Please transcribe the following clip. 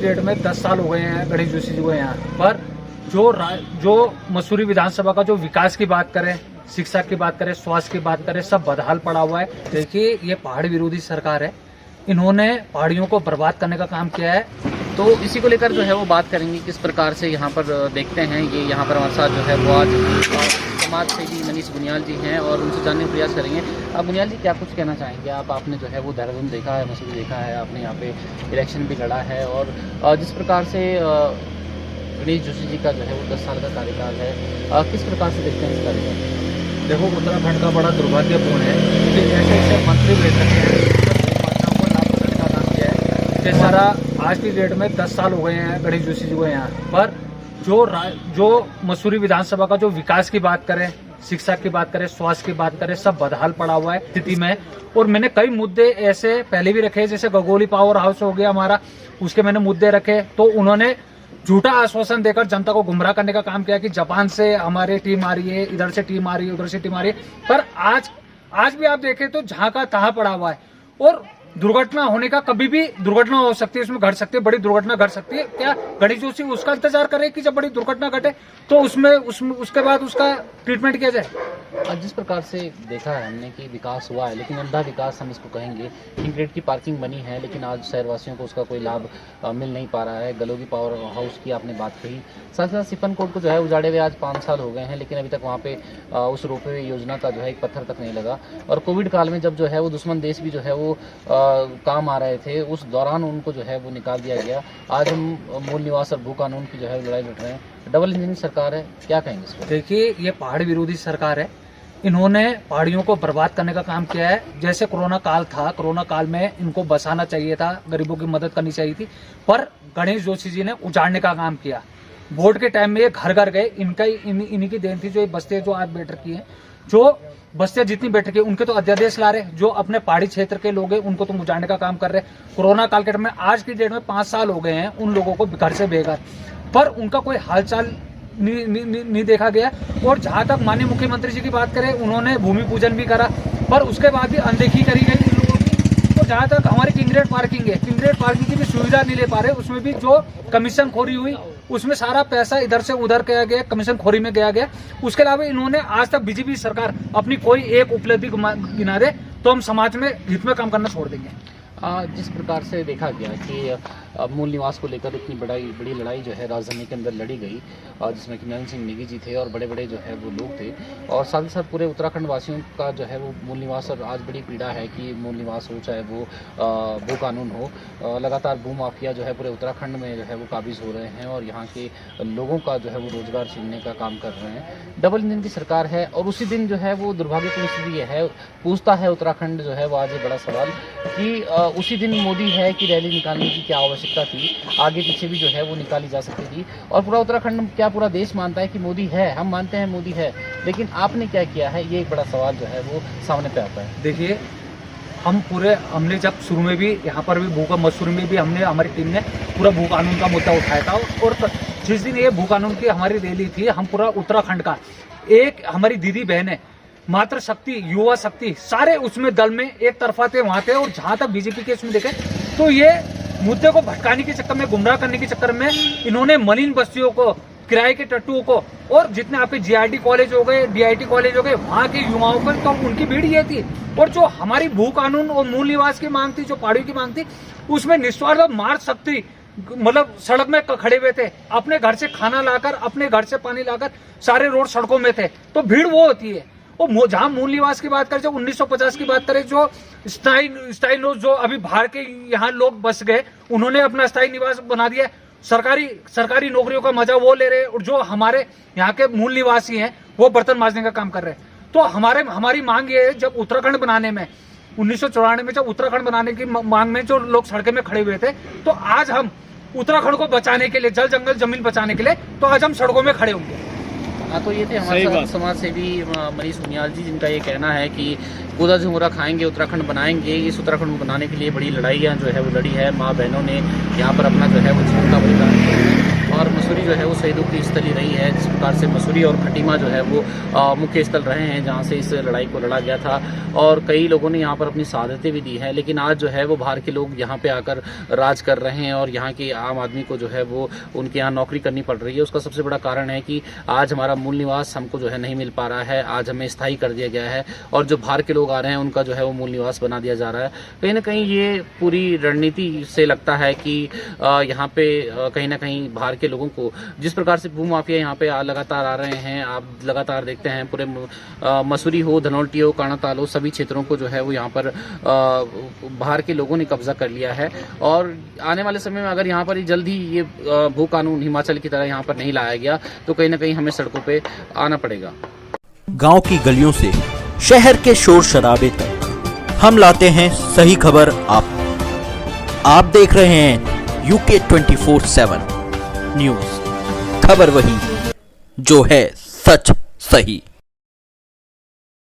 Date में 10 साल हो गए हैं गणेश जोशी जी को यहाँ पर। जो मसूरी विधानसभा का जो विकास की बात करें, शिक्षा की बात करें, स्वास्थ्य की बात करें, सब बदहाल पड़ा हुआ है। देखिए, ये पहाड़ विरोधी सरकार है, इन्होंने पहाड़ियों को बर्बाद करने का काम किया है। तो इसी को लेकर जो है वो बात करेंगे किस प्रकार से यहाँ पर देखते हैं। ये यहाँ पर हमारे साथ जो है वो आज समाज सेवी मनीष बुनियाल जी हैं और उनसे जानने का प्रयास करेंगे। अब बुनियाल जी, क्या कुछ कहना चाहेंगे आप? आपने जो है वो देहरादून देखा है, मसूरी देखा है, आपने यहाँ पे इलेक्शन भी लड़ा है और जिस प्रकार से गणेश जोशी जी का जो है वो 10 साल का कार्यकाल है, किस प्रकार से देखते हैं इस कार्यकाल? देखो, उत्तराखंड का बड़ा दुर्भाग्यपूर्ण है कि ऐसे ऐसे मंत्री बैठ रखे हैं को लाभ करने का काम किया है। जैसा आज की डेट में 10 साल हो गए हैं गणेश जोशी जी को यहाँ पर। जो मसूरी विधानसभा का जो विकास की बात करें, शिक्षा की बात करें, स्वास्थ्य की बात करें, सब बदहाल पड़ा हुआ है स्थिति में। और मैंने कई मुद्दे ऐसे पहले भी रखे, जैसे गगोली पावर हाउस हो गया हमारा, उसके मैंने मुद्दे रखे। तो उन्होंने झूठा आश्वासन देकर जनता को गुमराह करने का काम किया कि जापान से हमारी टीम आ रही है, इधर से टीम आ रही है, उधर से टीम आ रही है। पर आज भी आप देखें तो जहां का तहां पड़ा हुआ है। और दुर्घटना होने का, कभी भी दुर्घटना हो सकती है, उसमें घट सकती है, बड़ी दुर्घटना घट सकती है। क्या गणेश जोशी उसका इंतजार करे कि जब बड़ी दुर्घटना घटे तो उसमें उसके बाद उसका ट्रीटमेंट किया जाए? जिस प्रकार से देखा है हमने कि विकास हुआ है, लेकिन अंधा विकास हम इसको कहेंगे। किंग ग्रेड की पार्किंग बनी है, लेकिन आज शहरवासियों को उसका कोई लाभ मिल नहीं पा रहा है। गलोगी पावर हाउस की आपने बात कही, साथ साथ सिपन कोट को जो है उजाड़े हुए आज 5 साल हो गए हैं, लेकिन अभी तक वहाँ पे उस रोपवे योजना का जो है एक पत्थर तक नहीं लगा। और कोविड काल में जब जो है वो दुश्मन देश भी जो है वो काम आ रहे थे, उस दौरान उनको जो है वो निकाल दिया गया। आज हम मूल निवास और भू कानून की जो है लड़ाई लड़ रहे हैं। डबल इंजन सरकार है, क्या कहेंगे इसको? देखिए, ये पहाड़ विरोधी सरकार है, इन्होंने पहाड़ियों को बर्बाद करने का काम किया है। जैसे कोरोना काल था, कोरोना काल में इनको बचाना चाहिए था, गरीबों की मदद करनी चाहिए थी, पर गणेश जोशी जी ने उजाड़ने का काम किया। वोट के टाइम में ये घर घर गए, इन्हीं की देन थी। जो ये बस्तियां जो आज बैठ रखी है, जो बस्तियां जितनी बैठ रखी है, उनके तो अध्यादेश ला रहे। जो अपने पहाड़ी क्षेत्र के लोग हैं उनको तो उजाड़ने का काम कर रहे। कोरोना काल के टाइम में, आज की डेट में 5 साल हो गए हैं उन लोगों को घर से बेघर, पर उनका कोई हालचाल नहीं देखा गया। और जहां तक माननीय मुख्यमंत्री जी की बात करें, उन्होंने भूमि पूजन भी करा, पर उसके बाद भी अनदेखी करी गई इन लोगों की। तो जहां तक हमारी किंग ग्रेड पार्किंग है, किंग ग्रेड पार्किंग की भी सुविधा नहीं ले पा रहे, उसमें भी जो कमीशन खोरी हुई, उसमें सारा पैसा इधर से उधर किया गया, कमीशन खोरी में गया। उसके अलावा इन्होंने आज तक बीजेपी सरकार अपनी कोई एक उपलब्धि गिना दे तो हम समाज में हित में काम करना छोड़ देंगे। जिस प्रकार से देखा गया कि मूल निवास को लेकर इतनी बड़ी लड़ाई जो है राजधानी के अंदर लड़ी गई, जिसमें कि नयन सिंह नेगी जी थे और बड़े बड़े जो है वो लोग थे, और साथ ही साथ पूरे उत्तराखंड वासियों का जो है वो मूल निवास और आज बड़ी पीड़ा है कि मूल निवास हो चाहे वो भू कानून हो। लगातार भू माफिया जो है पूरे उत्तराखंड में जो है वो काबिज हो रहे हैं और यहाँ के लोगों का जो है वो रोजगार छीनने का काम कर रहे हैं। डबल इंजन की सरकार है और उसी दिन जो है वो दुर्भाग्यपूर्ण स्थिति ये है, पूछता है उत्तराखंड जो है वो आज ये बड़ा सवाल कि उसी दिन मोदी है कि रैली निकालने की क्या आवश्यकता थी? आगे पीछे भी जो है वो निकाली जा सकती थी। और पूरा उत्तराखंड, क्या पूरा देश मानता है कि मोदी है? हम मानते हैं मोदी है, लेकिन आपने क्या किया है? ये एक बड़ा सवाल जो है वो सामने पे आता है। देखिए, हमने जब शुरू में भी यहाँ पर भी मसूरी में भी हमारी टीम ने पूरा भू कानून का मुद्दा उठाया था। और जिस दिन ये भू कानून की हमारी रैली थी, हम पूरा उत्तराखंड का, एक हमारी दीदी बहन है, मातृ शक्ति, युवा शक्ति, सारे उसमें दल में एक तरफा थे, वहां थे। और जहां तक बीजेपी के इसमें देखे तो ये मुद्दे को भटकाने के चक्कर में, गुमराह करने के चक्कर में इन्होंने मलिन बस्तियों को, किराए के टट्टुओं को, और जितने आपके जीआईटी कॉलेज हो गए, डीआईटी कॉलेज हो गए, वहां के युवाओं पर, तो उनकी भीड़ ये थी। और जो हमारी भू कानून और मूल निवास की मांग थी, जो पहाड़ियों की मांग थी, उसमें निस्वार्थ मार्च शक्ति, मतलब सड़क में खड़े हुए थे, अपने घर से खाना लाकर, अपने घर से पानी लाकर, सारे रोड सड़कों में थे। तो भीड़ वो होती है। और जहां मूल निवास की बात करें, जो 1950 की बात करें, जो स्थायी जो अभी बाहर के यहाँ लोग बस गए, उन्होंने अपना स्थायी निवास बना दिया। सरकारी नौकरियों का मजा वो ले रहे, और जो हमारे यहाँ के मूल निवासी हैं वो बर्तन मांजने का काम कर रहे हैं। तो हमारी मांग ये है, जब उत्तराखंड बनाने में 1994 में जब उत्तराखंड बनाने की मांग में जो लोग सड़कों में खड़े हुए थे, तो आज हम उत्तराखंड को बचाने के लिए, जल जंगल जमीन बचाने के लिए, तो आज हम सड़कों में खड़े होंगे। हाँ, तो ये थे हमारे समाज सेवी मनीष बुनियाल जी, जिनका ये कहना है कि कूदा झुमरा खाएंगे, उत्तराखंड बनाएंगे। इस उत्तराखंड को बनाने के लिए बड़ी लड़ाइयाँ जो है वो लड़ी है। माँ बहनों ने यहाँ पर अपना जो है वो जीवन का बलिदान किया है। और मसूरी जो है वो शहीदों की स्थली रही है। जिस प्रकार से मसूरी और खटीमा जो है वो मुख्य स्थल रहे हैं जहाँ से इस लड़ाई को लड़ा गया था, और कई लोगों ने यहाँ पर अपनी शहादतें भी दी हैं। लेकिन आज जो है वो बाहर के लोग यहाँ पे आकर राज कर रहे हैं और यहाँ के आम आदमी को जो है वो उनके यहाँ नौकरी करनी पड़ रही है। उसका सबसे बड़ा कारण है कि आज हमारा मूल निवास हमको जो है नहीं मिल पा रहा है, आज हमें स्थायी कर दिया गया है, और जो बाहर के लोग आ रहे हैं उनका जो है वो मूल निवास बना दिया जा रहा है। कहीं ना कहीं ये पूरी रणनीति से लगता है कि यहाँ पे कहीं ना कहीं बाहर के लोगों को, जिस प्रकार से भूमाफिया यहाँ पे लगातार आ रहे हैं, आप लगातार देखते हैं पूरे मसूरी हो, धनौल्टी हो, काणाताल हो, सभी क्षेत्रों को जो है वो यहाँ पर बाहर के लोगों ने कब्जा कर लिया है। और आने वाले समय में अगर यहाँ पर जल्द ही ये भू कानून हिमाचल की तरह यहाँ पर नहीं लाया गया तो कहीं ना कहीं हमें सड़कों पे आना पड़ेगा। गांव की गलियों से शहर के शोर शराबे तक हम लाते हैं सही खबर आप देख रहे हैं यूके 24/7 न्यूज। खबर वही जो है सच सही।